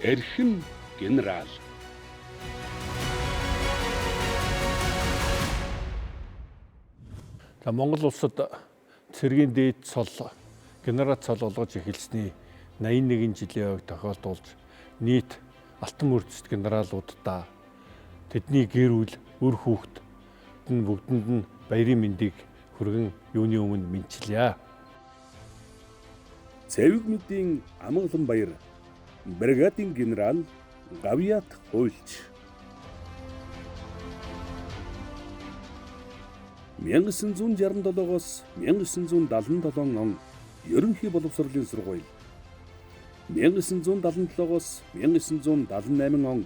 эрхэм генерал. Монгол улсад цэргийн дээд цол генерал цол олгож эхэлсний 81 жилийн хувьд тохиолдуулж нийт алтан мөрдөст генералуудаа тэдний гэр бүл, үр хүүхэд бүгдэнд нь баярын мэндийг хүргэн юуны өмнө мэдчилье. Цэвэг мэдийн амгалан баяр бригадын генерал Гавьят Хуйлч 1967-оос 1977 он ерөнхий боловсролын сургууль, 1977-оос 1978 он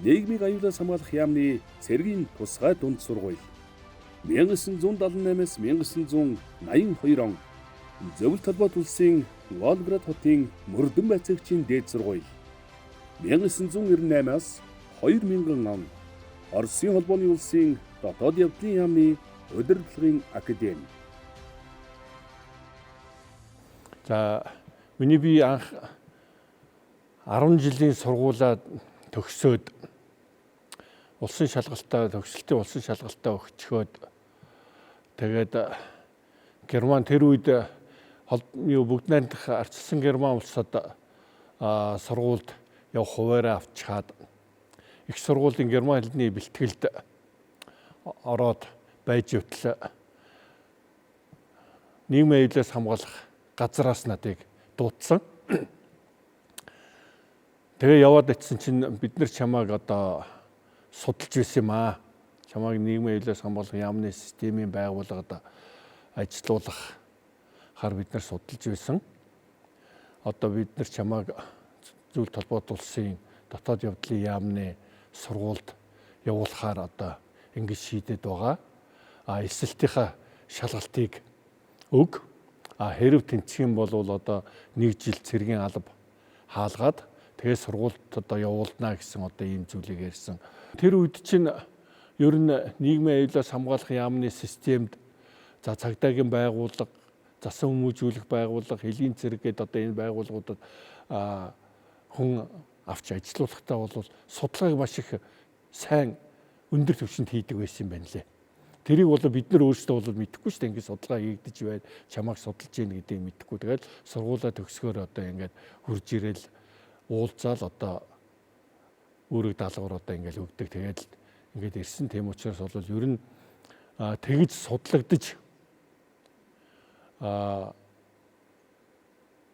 нийгмийг аюулаас хамгаалах яамны цэргийн тусгай дунд сургууль, 1978-аас 1982 он Зөвлөлт холбоот улсын Волгоград хотын мөрдөн байцаагчийн дээд сургууль, 1998-аас 2000 он Оросын холбооны улсын дотоод явдлын яамны удирдлагын академи. За миний би анх 10 жилийн сургуулаа төгсөөд улсын шалгалтаа төгсөлтийн улсын шалгалтаа өгчхөөд тэгээд Герман тэр үед бүгд найрамдах ардчилсан Герман улсад сургуульд явах хуваараа авчгаад их сургуулийн герман хэлний бэлтгэлд ороод байж явтал нийгмийн аюулаас хамгаалах газраас надыг дуудсан. Тэгээ яваад очисон чинь бид нар чамааг одоо судалж байсан юм аа. Чамааг нийгмийн аюулаас хамгаалах яамны системийн байгууллагад ажиллуулах хар бид нар судалж байсан. Одоо бид нар чамааг Зөвлөлт холбоот улсын дотоод явдлын яамны сургуульд явуулахаар одоо ингэж шийдэд байгаа. Эсэлтийнхаа шалгалтыг өг. Хэрв тэнцэх юм бол одоо 1 жил цэргийн алба хаалгаад тэгээ сургуульд одоо явуулнаа гэсэн одоо ийм зүйлийг ярьсан. Тэр үед чинь ер нь нийгмийн аюулаас хамгаалах яамны системд за цагдаагийн байгууллага, засан хүмүүжүүлэх байгууллага, хэлийн цэрэг гэдэг одоо энэ байгууллагуудад хүн авч ажилуулахдаа бол судалгааг маш их сайн өндөр түвшинд хийдэг байсан юм байна лээ. Тэрийг бол бид нар өөрсдөө бол мэдэхгүй шүү дээ. Ингээд судалгаа хийгдэж байд, чамааг судалж гин гэдгийг мэдэхгүй. Тэгээд сургуулаа төгсгөөр одоо ингээд хурж ирээл уулзаал одоо өөрөг даалгавар одоо ингээд өгдөг. Тэгээд ингээд ирсэн. Тэм учраас бол ер нь тэгж судлагдаж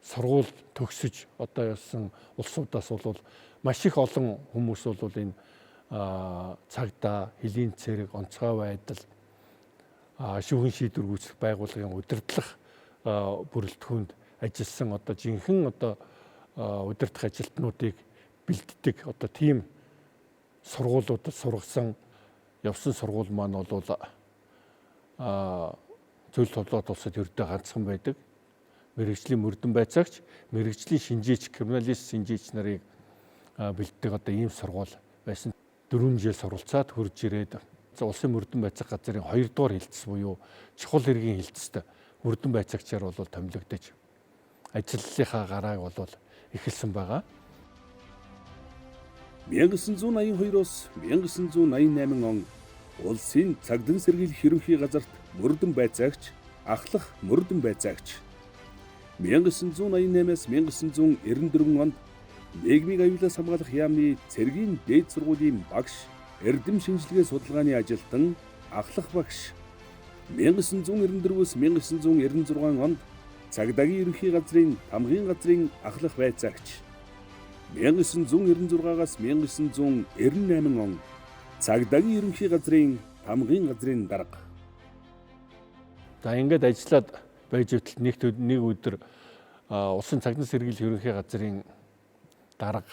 сургууль төгсөж одоо явсан улсуудаас бол маш их олон хүмүүс бол энэ цагдаа, хэлийн цэрэг, онцгой байдал, шүүхийн шийдвэр гүйцэх байгууллагын удирдлах бүрэлдэхүүнд ажилласан одоо жинхэнэ одоо удирдах ажилтнуудыг бэлддэг одоо тийм сургуулиудад сургасан явсан сургууль маань бол Зөвлөлт холбоот улсад ердөө ганцхан байдаг. Мэргэжлийн мөрдөн байцаагч, мэргэжлийн шинжээч, криминалист шинжээч нарыг бэлддэг одоо ийм сургууль байсан. 4 жил суралцаад хурж ирээд улсын мөрдөн байцаах газрын 2 дугаар хилцэс буюу чухал хэргийн хилцэст мөрдөн байцаагчаар бол томилогдож ажлынхаа гарааг бол эхэлсэн байгаа. 1982-оос 1988 он улсын цагдаа сэргийлэх ерөнхий газарт мөрдөн байцаагч, ахлах мөрдөн байцаагч, 1988-аас 1994 онд нийгмийг аюулаас хамгаалах яамны цэргийн дээд сургуулийн багш, эрдэм шинжилгээ судалгааны ажилтан, ахлах багш, 1994-өөс 1996 онд цагдаагийн ерөнхий газрын тамгын газрын ахлах байцаагч, 1996-аас 1998 он цагдаагийн ерөнхий газрын тамгын газрын дарга. За ингээд ажиллаад байж явтал нэг өдөр улсын цагдаа сэргийлэх ерөнхий газрын дарга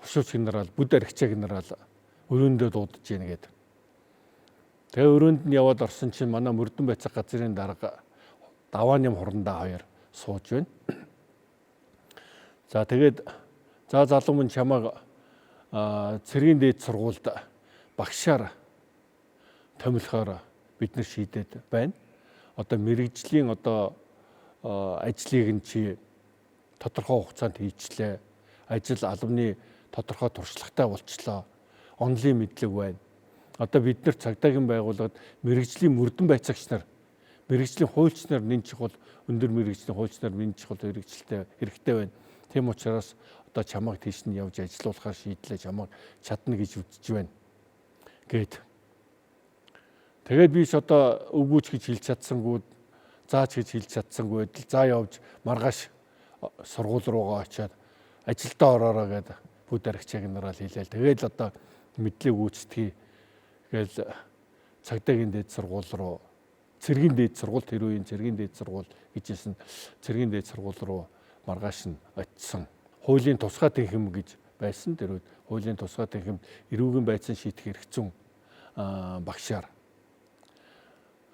хушууч генерал, бүд архичаа генерал өрөөндөө дуудаж яана гэдэг. Тэгээ өрөөнд нь яваад орсон чинь манай мөрдөн байцаах газрын дарга давааны хурандаа хоёр сууж байна. За тэгээд за залуу минь чамааг цэргийн дээд сургуульд багшаар томилохоор бид нар шийдээд байна. Одоо мэрэгжлийн одоо ажлыг нь чи тодорхой хугацаанд хийчлээ. ажил албаны тодорхой туршлагатай болчлоо. Онлын мэдлэг байна. Одоо бид нар цагдаагийн байгууллагад мэрэгжлийн мөрдөн байцаагч нар, мэрэгжлийн хуульч нар нэн чухал, өндөр мэрэгжлийн хуульч нар нэн чухал хэрэгтэй байна. Тийм учраас одоо чамайг тийш нь явж ажиллуулахаар шийдлээ, чамайг чадна гэж үзэж байна. Тэгээд биш одоо өвгүүч гэж хэлж чадсангүй, зааж гэж хэлж чадсангүй байтал за явж маргааш сургууль руугаа очиад ажилдаа ороороо гэдэг бүд аригчааг нараа хэлээл. Тэгээд л одоо мэдлэг үүсдэхий. Тэгэл цагдаагийн дээд сургууль руу, цэргийн дээд сургууль, тэр үеийн цэргийн дээд сургууль гэжсэн цэргийн дээд сургууль руу маргааш нь очисон. Хуулийн тусгай тэнхэм гэж байсан. Тэр үед хуулийн тусгай тэнхэм эрүүгийн байцаан шийдэх хэрэгцүүн багшаар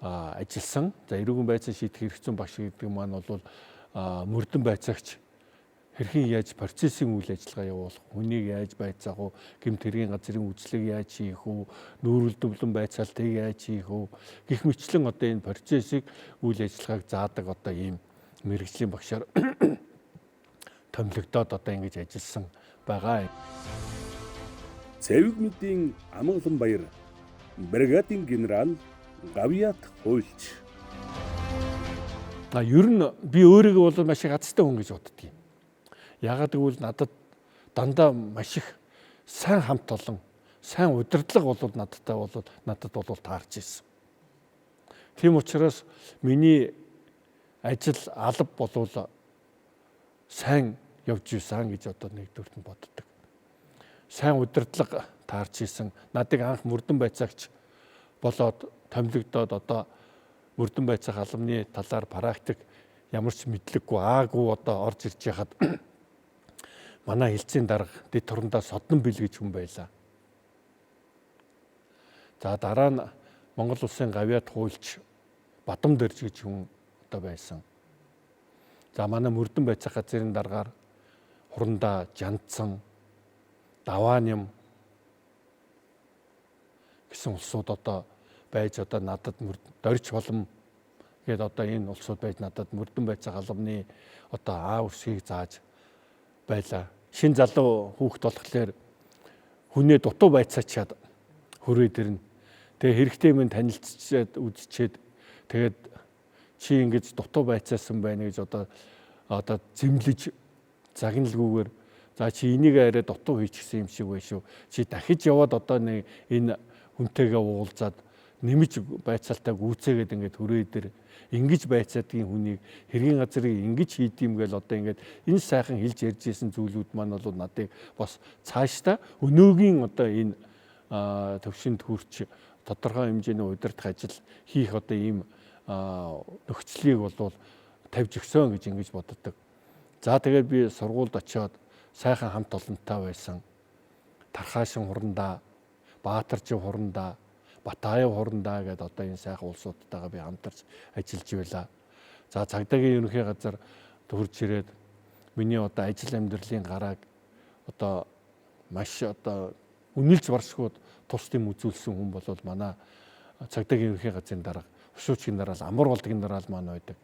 ажилласан. За эрүүгийн байцаан шийдэх хэрэгцүүн багш гэдэг маань бол мөрдөн байцаагч хэрхэн яаж процессын үйл ажиллагаа явуулах, хүнийг яаж байцаах уу, гэмт хэргийн газрын үйлчлэг яаж хийх үү, нүүрэлдэвлэн байцаалтыг яаж хийх үү гэх мэтлэн одоо энэ процессыг үйл ажиллагааг заадаг одоо ийм мэрэгжлийн багшаар томилогдоод одоо ингэж ажилласан байгаа. Цэвэг мэдийн Амгалан баяр бригадын генерал Гавьят хуульч. Ер нь би өөрийгөө бол маш их азтай хүн гэж боддгийг. Яагаад гэвэл надад дандаа маш их сайн хамт олон, сайн удирдлага бол надад бол таарч ирсэн. Тийм учраас миний ажил алба болвол сайн явж ирсэн гэж одоо нэгдүгürt нь боддог. Сайн удирдлага таарч ирсэн. Надыг анх мөрдөн байцаагч болоод томилогдоод одоо мөрдөн байцаах албаны талаар практик ямар ч мэдлэггүй аагүй одоо орж ирж яхад манай хэлцийн дарга дэд турандаа содон бэлгэж хүн байлаа. За дараа нь Монгол улсын Гавьят хуульч Бадам Дэрж гэж хүн одоо байсан. За манай мөрдөн байцаах газрын даргаар Хурандаа Жандсан, Давааням гэсэн улсууд одоо байж одоо надад Дорж Холом гээд одоо энэ улсууд байж надад мөрдөн байцаах албаны одоо аав үсгийг зааж байлаа. Шин залуу хүүхэд болохоор хүнээ дутуу байцаачаад хүрээд ирнэ. Тэгээ хэрэгтэй юм танилцчаад үзчихэд тэгээд чи ингэж дутуу байцаасан байна гэж одоо зэмлэж загналгүйгээр за чи энийг арай дутуу хийчихсэн юм шиг байна шүү. Чи дахиж яваад одоо нэг энэ хүнтэйгээ уулзаад нэмж байцаалтаа гүйцээгээд ингээд хүрээ дээр ингэж байцаадгийн хүнийг хэргийн газрыг ингэж хийдэм гээл одоо ингээд энэ сайхан хэлж ярьж исэн зүйлүүд маань бол надыг бас цаашдаа өнөөгийн одоо энэ төвшөнд хүрч тодорхой хэмжээний удирдах ажил хийх одоо ийм нөхцөлийг бол тавьж өгсөн гэж ингэж боддог. За тэгээд би сургуульд очиод сайхан хамт олонтой байсан. Тархаашин Хурандаа, Баатаржин Хурандаа, Батаяв Хурандаа гэдэг одоо энэ сайхан улсуудтайгаа би хамтарч ажиллаж байлаа. За цагдаагийн ерөнхий газар төрж ирээд миний одоо ажил амьдралын гарааг одоо маш одоо үнэлж баршгууд тус тэм үзүүлсэн хүн бол манай цагдаагийн ерөнхий газрын дарга Өшөөч генерал, Амар болд генерал маань байдаг.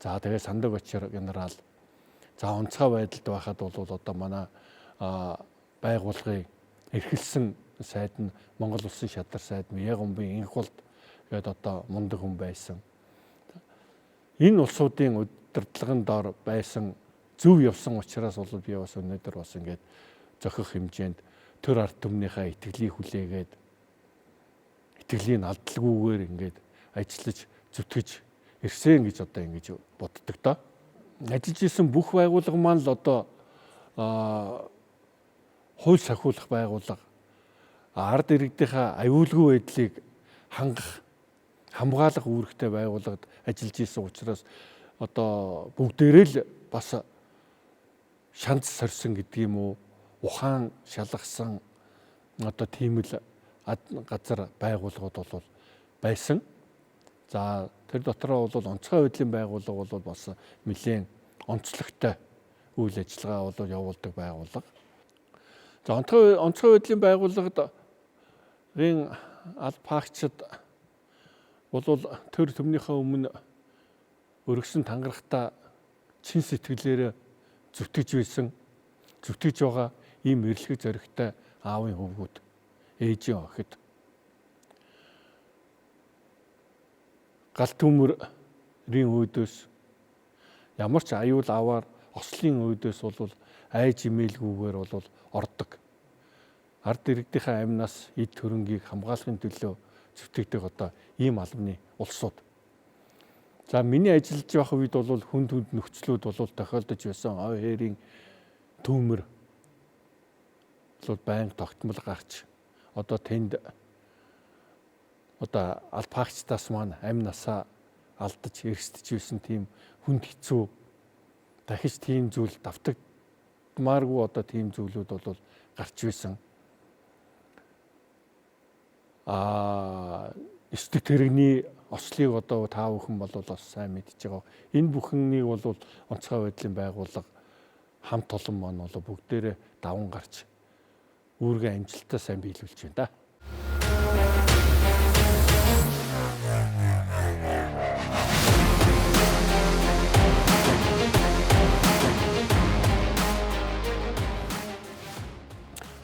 За тэгээ Сандаг Очир генерал. За онцгой байдалд байхад бол одоо манай байгууллагын эрхэлсэн сайд нь Монгол Улсын шадар сайд Ягумбын Инх болд гэдэг одоо мундаг хүн байсан. Энэ улсуудын удирдлагын дор байсан зөв явсан учраас бол би бас өнөөдөр бас ингээд зохих хэмжээнд төр ард түмнийхээ итгэлийг хүлээгээд итгэлийн алдалгүйгээр ингээд ажиллаж зүтгэж ирсэн гэж одоо ингэж боддог доо. Ажиллаж исэн бүх байгууллага маань л одоо хууль сахиулах байгууллага ард иргэдийнхээ аюулгүй байдлыг хангах хамгаалах үүрэгтэй байгууллагад ажиллаж исэн учраас одоо бүгдээрээ л бас шанц сорьсон гэдэг юм уу, ухаан шалгасан одоо тийм л газар байгууллагууд бол байсан. За тэр дотроо бол онцгой байдлын байгууллага бол бас нэлээд онцлогтой үйл ажиллагаа бол явуулдаг байгууллага. За онцгой байдлын байгууллагын аль паагчид бол төр төмнийхөө өмнө өргөсөн тангарахта чин сэтгэлээр зүтгэж байсан. зүтгэж байгаа ийм эрлэг зоригтой аавын хөвгүүд, ээжийн охид галт төмөрийн өөдөөс ямар ч аюул аваар ослын өөдөөс бол айж имээлгүйгээр бол ордог. Ард иргэдийнхээ амнаас эд хөрөнгийг хамгаалахын төлөө зүтгэдэг одоо ийм албаны улсууд. За миний ажиллаж байх үед бол хүнд нөхцлүүд бол тохиолдож байсан. Ой хээрийн төмөр бол байнга тогтмол гарч одоо тэнд одоо албаагчдаас маань амь насаа алдаж эрсдэж байсан тийм хүнд хэцүү дахиж тийм зүйл давтагдмааргүй одоо тийм зүйлүүд бол гарч байсан. Эсдэг тэрэгний ослыг одоо та бүхэн бол бас сайн мэдж байгаа. Энэ бүхнийг бол онцгой байдлын байгууллага хамт олон маань бол бүгдээрээ даван гарч үүргээ амжилттай сайн биелүүлж байна да.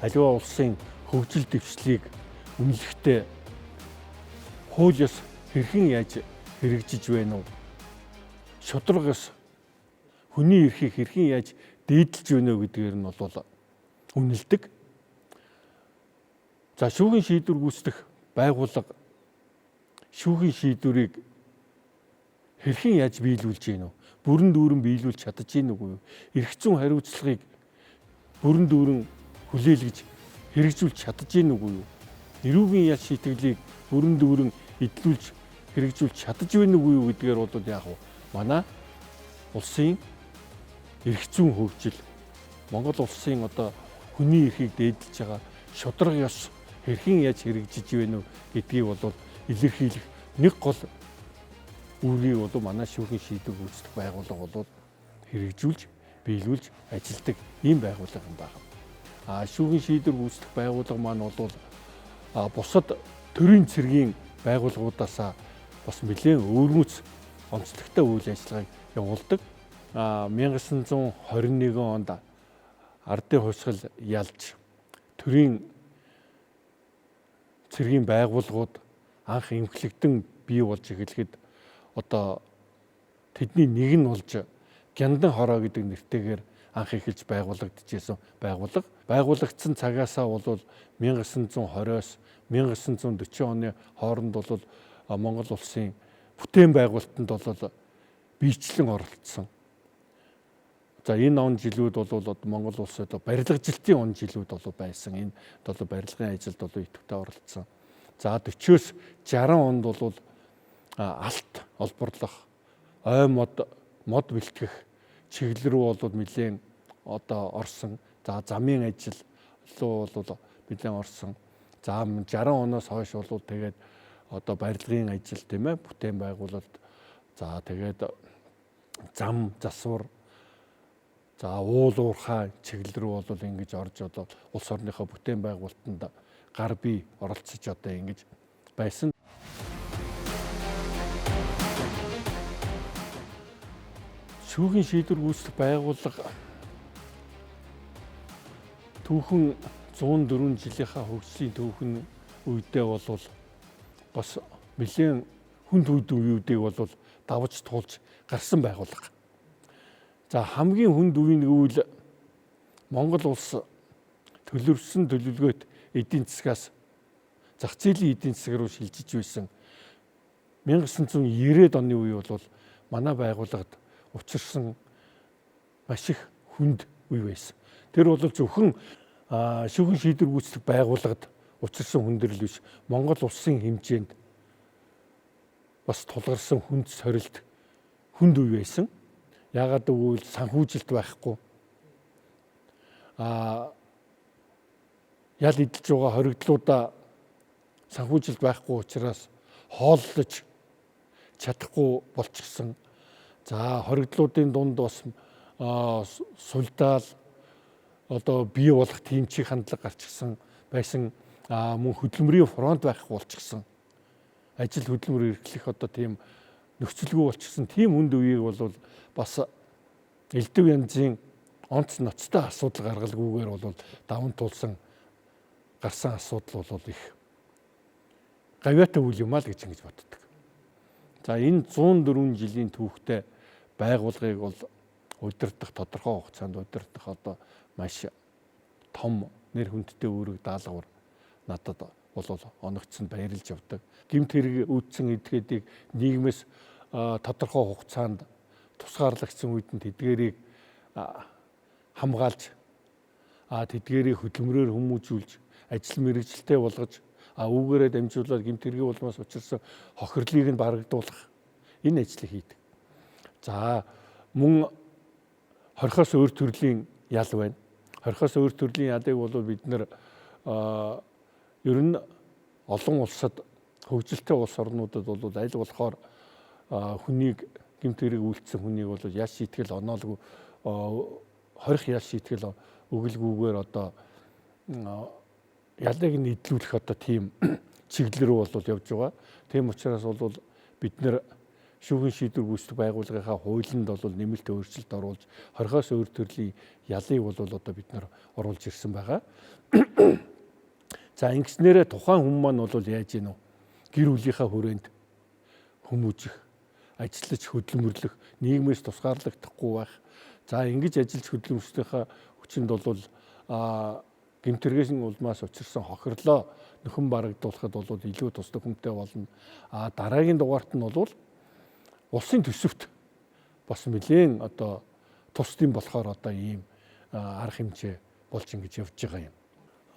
Аливаа улсын хөгжил дэвшлийг үнэлэхдээ хууль ёс хэрхэн яаж хэрэгжиж байна уу? Шударга ёс хүний эрхийг хэрхэн яаж дээдлж байна уу гэдгээр нь бол үнэлдэг. За шүүхийн шийдвэр гүйцэтгэх байгууллага шүүхийн шийдвэрийг хэрхэн яаж биелүүлж байна уу? Бүрэн дүүрэн биелүүлж чадаж байна уу? Эрх зүйн хариуцлагыг бүрэн дүүрэн хүлээлгэж хэрэгжүүлж чадаж байна уу? Эрүүгийн ял шийтгэлийг бүрэн дүүрэн эдлүүлж хэрэгжүүлж чадаж байна уу гэдгээр бол яг манай улсын эрх зүйн хөгжил, Монгол улсын одоо хүний эрхийг дээдлж байгаа шударга ёс хэрхэн яаж хэрэгжиж байна уу гэдгийг бол илэрхийлэх нэг гол үүргийг бол манай шүүхийн шийдвэр гүйцэтгэх байгууллага бол хэрэгжүүлж биелүүлж ажилладаг ийм байгууллага юм байна. Шүүхийн шийдвэр гүйцэтгэх байгууллага маань бол бусад төрийн цэргийн байгууллагуудаас бас нэлээд өөрмөц онцлогтой үйл ажиллагааг явуулдаг. 1921 онд ардын хувьсгал ялж төрийн цэргийн байгууллагууд анх эмхлэгдэн бий болж эхлэхэд одоо тэдний нэг нь болж Гяндан хороо гэдэг нэртэйгээр анх эхэлж байгуулагдчихсэн байгууллага. Байгуулагдсан цагаасаа бол 1920-оос 1940 оны хооронд бол Монгол улсын бүтээн байгуулалтанд бол биечлэн оролцсон. За энэ он жилүүд бол Монгол улсад барилгажилтын он жилүүд бол байсан. Энэ бол барилгын ажилд бол идэвхтэй оролцсон. За 40-оос 60 онд бол алт олборлох, ой мод бэлтгэх чиглэл рүү бол нэлээд одоо орсон. За замын ажил руу бол нэлээд орсон. За 60 оноос хойш бол тэгээд одоо барилгын ажил тийм ээ, бүтээн байгуулалт. За тэгээд зам засвар, за уул уурхай чиглэл рүү бол ингэж орж одоо улс орныхоо бүтээн байгуулалтанд гар бие оролцож одоо ингэж байсан. Шүүхийн шийдвэр гүйцэтгэх байгууллага түүхэн 104 жилийнхаа хөгжлийн түүхэн үедээ бол бас нэлээд хүнд үеүүдийг бол давж туулж гарсан байгууллага. За хамгийн хүнд үе гэвэл Монгол улс төлөвлөсөн төлөвлөгөөт эдийн засгаас зах зээлийн эдийн засаг руу шилжиж байсан 1990-ад оны үе бол манай байгууллагад учирсан маш их хүнд үе байсан. Тэр бол зөвхөн шүүхийн шийдвэр гүйцэтгэх байгууллагад учирсан хүндрэл биш, Монгол улсын хэмжээнд бас тулгарсан хүнд сорилт хүнд үе байсан. Яагаад гэвэл санхүүжилт байхгүй. Ял идэлж байгаа хоригдлуудаа санхүүжилт байхгүй учраас хооллож чадахгүй болчихсон. За хоригдлуудын дунд бас сулдаал одоо бий болох тийм чих хандлага гарчихсан байсан. Мөн хөдөлмөрийн фронт байхгүй болчихсон. Ажил хөдөлмөр эрхлэх одоо тийм нөхцөлгүй болчихсон. Тийм хүнд үеийг бол бас элдв янзын онц ноцтой асуудал гаргалгүйгээр бол даван тулсан гарсан асуудал бол их гавьяатай үйл юм аа л гэж ингэж боддог. За энэ 104 жилийн түүхтэй байгууллагыг бол удирдах тодорхой хугацаанд удирдах одоо маш том нэр хүндтэй үүрэг даалгавар надад бол оногдсон баярлж явдаг. Гэмт хэрэг үүдсэн эдгээдийг нийгмээс тодорхой хугацаанд тусгаарлагдсан үед нь тэдгээрийг хамгаалж тэдгээрийг хөдөлмөрөөр хүмүүжүүлж ажил мэргэжилтэй болгож үүгээрээ дамжуулаад гэмт хэргийн улмаас учирсан хохирлыг нь барагдуулах энэ ажлыг хийдэг. За мөн хорхоос өөр төрлийн ял байна. Хорхоос өөр төрлийн ялыг бол бид нэр ер нь олон улсад хөгжилтэй улс орнуудад бол аль болохоор хүнийг гэмт хэрэг үйлдсэн хүнийг бол ял шийтгэл оноолгүй хорих ял шийтгэл өгөлгүйгээр одоо ялыг нийтлүүлэх одоо тийм чиглэл рүү бол явж байгаа. Тийм учраас бол бид нэр шүүхийн шийдвэр гүйцэтгэх байгууллагынхаа хуулинд бол нэмэлт өөрчлөлт оруулж хорхоос өөр төрлийн ялыг бол одоо бид нар оруулж ирсэн байгаа. За ингэснээрээ тухайн хүн маань бол яаж ийнү гэр бүлийнхаа хүрээнд хүмүүжих, ажиллаж хөдөлмөрлөх, нийгмээс тусгаарлагдахгүй байх. За ингэж ажиллаж хөдөлмөрлөхийнхаа хүчинд бол гэмт хэргийн улмаас учирсан хохирлоо нөхөн барагдуулахад бол илүү тусдаг хүнтэй болно. Дараагийн дугаарт нь бол улсын төсөвт бас нэлээд одоо тусдын болохоор одоо ийм арга хэмжээ болж ингэж явж байгаа юм.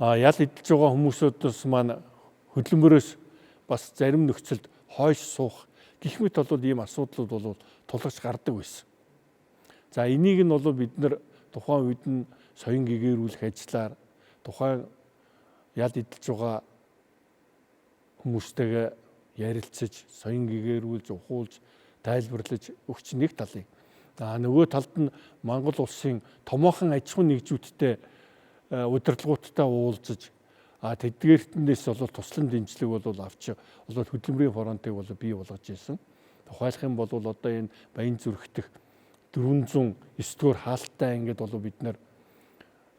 Ял идэлж байгаа хүмүүсүүдс маань хөдөлмөрөөс бас зарим нөхцөлд хойш суух гэх мэт бол ийм асуудлууд бол тулгарч гардаг байсан. За энийг нь бол бид нар тухайн үед нь соён гэгээрүүлэх ажиллаар тухайн ял идэлж байгаа хүмүүстэйгээ ярилцаж, соён гэгээрүүлж, ухуулж, тайлбарлаж өгч нэг талыг. Нөгөө талд нь Монгол улсын томоохон аж ахуйн нэгжүүдтэй удирдлагуудтай уулзаж тэдгээртнээс бол туслан дэмжлэг бол авч бол хөдөлмөрийн фронтыг бол бий болгож ирсэн. Тухайлах юм бол одоо энэ Баян зүрх дэх 409 дугаар хаалттай ангид бол бид нэр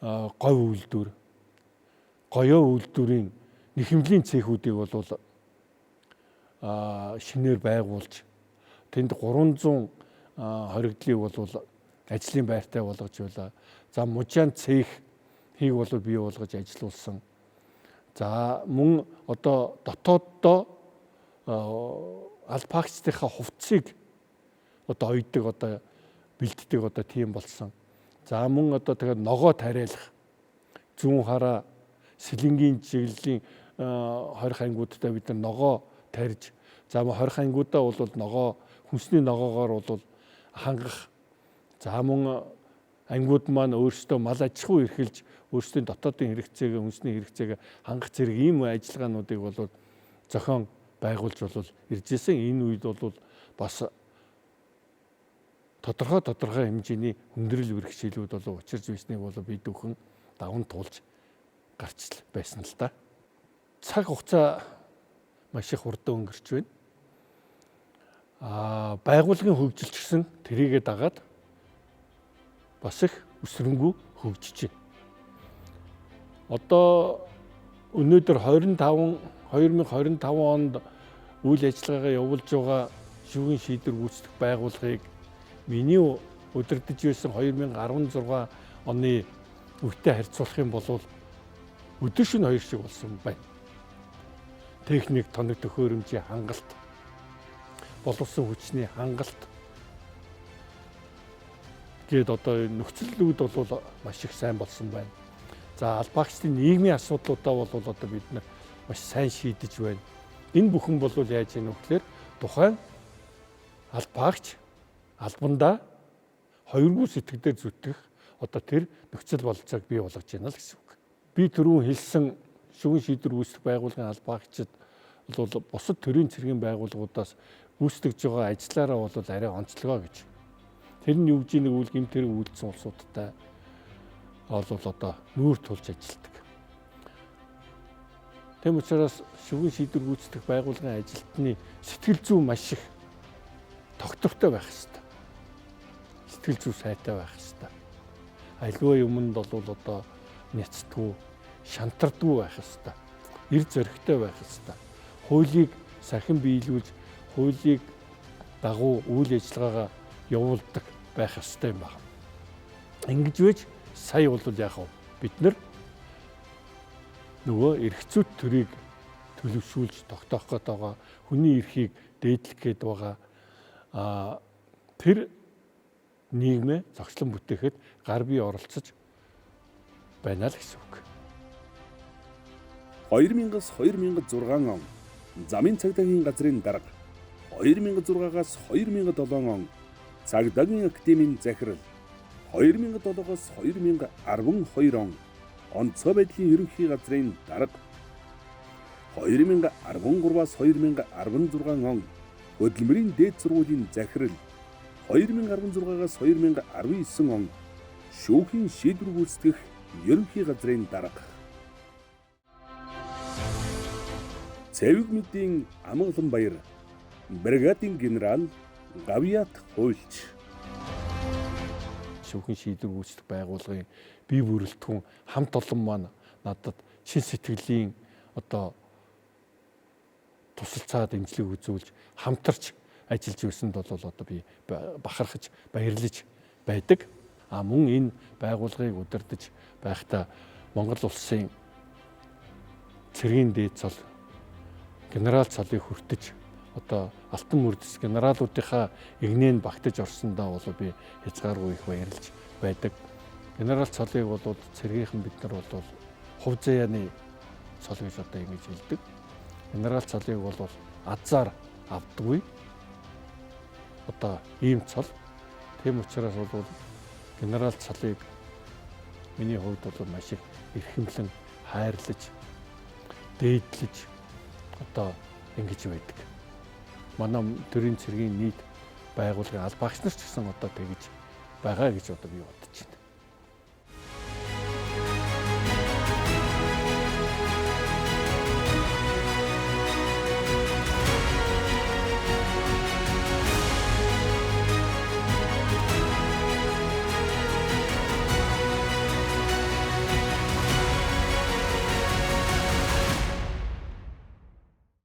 говь үйлдвэр, гоёо үйлдвэрийн нэхэмжлийн цехүүдийг бол шинээр байгуулж тэнд 300 хоригдлыг бол ажлын байртай болгож байлаа. За мужаан цехийг бол бий болгож ажилуулсан. За мөн одоо дотооддоо албаагчдынхаа хувцсыг одоо ойдог одоо бэлддэг одоо тийм болсон. За мөн одоо тэгээд ногоо тариалах, зүүн хараа, сэлэнгийн чиглэлийн хорих ангиудтай бид нар ногоо тарьж, за мөн хорих ангиудаа бол ногоо хүнсний ногоогоор бол хангах. За мөн ангиуд маань өөрсдөө мал аж ахуй эрхэлж өөрсдийн дотоодын хэрэгцээг, хүнсний хэрэгцээг хангах зэрэг ийм ажиллагаануудыг бол зохион байгуулж бол ирж ирсэн. Энэ үед бол бас тодорхой хэмжээний хүндрэл бэрхшээлүүд бол учирч байсныг бол бид бүхэн даван туулж гарч байсан л да. Цаг хугацаа маш их хурдан өнгөрч байна. Байгууллагын хөгжилч гэсэн тэрийгэ дагаад бас их өсрөнгөө хөгжиж байна. Одоо өнөөдөр 2025 онд үйл ажиллагаагаа явуулж байгаа шүүхийн шийдвэр гүйцэтгэх байгууллагыг миний удирдах байсан 2016 оны үетэй харьцуулах юм бол өдөр шөнө хоёр шиг болсон байна. Техник, тоног төхөөрөмжийн хангалт, боловсон хүчний хангалт гээд одоо нөхцөлүүд бол маш их сайн болсон байна. За албаагчдын нийгмийн асуудлуудаа бол одоо бид нар маш сайн шийдэж байна. Энэ бүхэн бол яаж ийм нөхлөөр тухайн албаагч албандаа хоёргүй сэтгэлээр зүтгэх одоо тэр нөхцөл болцоог бий болгож байна л гэсэн үг. Би түрүүн хэлсэн шүүхийн шийдвэр гүйцэтгэх байгууллагын албаагчид бол бусад төрийн цэргийн байгууллагуудаас гүйцэтгэж байгаа ажлаараа бол арай онцлогоо гэж. Тэр нь юу гэж нэг үйл гэмт хэрэг үйлдсэн улсуудтай бол одоо нүүр тулж ажилладаг. Тэм учраас шүүхийн шийдвэр гүйцэтгэх байгууллагын ажилтны сэтгэл зүй маш их тогтвортой байх хэрэгтэй. Сэтгэл зүй сайтай байх хэрэгтэй. аливаа юмд бол одоо няцдаггүй, шантардаггүй байх ёстой. Эр зоригтой байх ёстой. Хуулийг сахин биелүүлж, хуулийг дагуу үйл ажиллагаагаа явуулдаг байх ёстой юм байна. Ингэж вэж сая бол яг бид нар нөгөө эрх зүйт төрийг төлөвшүүлж тогтоох гээд байгаа, хүний эрхийг дээдлэх гээд байгаа тэр нийгмээ зохицлон бүтээхэд гар бие оролцож байна л гэсэн үг. 2000-аас 2006 он замын цагдаагийн газрын дарга, 2006-аас 2007 он цагдаагийн академийн захирал, 2007-оос 2012 он онцгой байдлын ерөнхий газрын дарга, 2013-аас 2016 он хөдөлмөрийн дээд сургуулийн захирал, 2016-аас 2019 он шүүхийн шийдвэр гүйцэтгэх ерөнхий газрын дарга. Цэвэг мэдийн Амгалан баяр, бригадын генерал Гавьят хуульч. Шүүхийн шийдвэр гүйцэтгэх байгууллагын бие бүрэлдэхүүн хамт олон маань надад чин сэтгэлийн одоо тусалцаа дэмжлэг үзүүлж хамтарч ажиллаж байсанд бол одоо би бахархаж баярлаж байдаг. Мөн энэ байгууллагыг удирдах байхдаа Монгол улсын цэргийн дээд цол генерал цолыг хүртэж одоо алтан мөрдөс генералуудынхаа игнээн багтаж орсондоо бол би хязгааргүй их баярлаж байдаг. Генерал цолыг бол цэргийнхэн бид нар бол хувь заяаны цол гэж одоо ингэж хэлдэг. Генерал цолыг бол азар авдаггүй. Одоо ийм цол. Тийм учраас бол генерал цолыг миний хувьд бол маш их эрхэмлэн хайрлаж, дээдлэж одоо ингэж байдаг. Манай төрийн цэргийн нийт байгууллагын аль багш нар ч гэсэн одоо тэгж байгаа гэж одоо би бодож байна.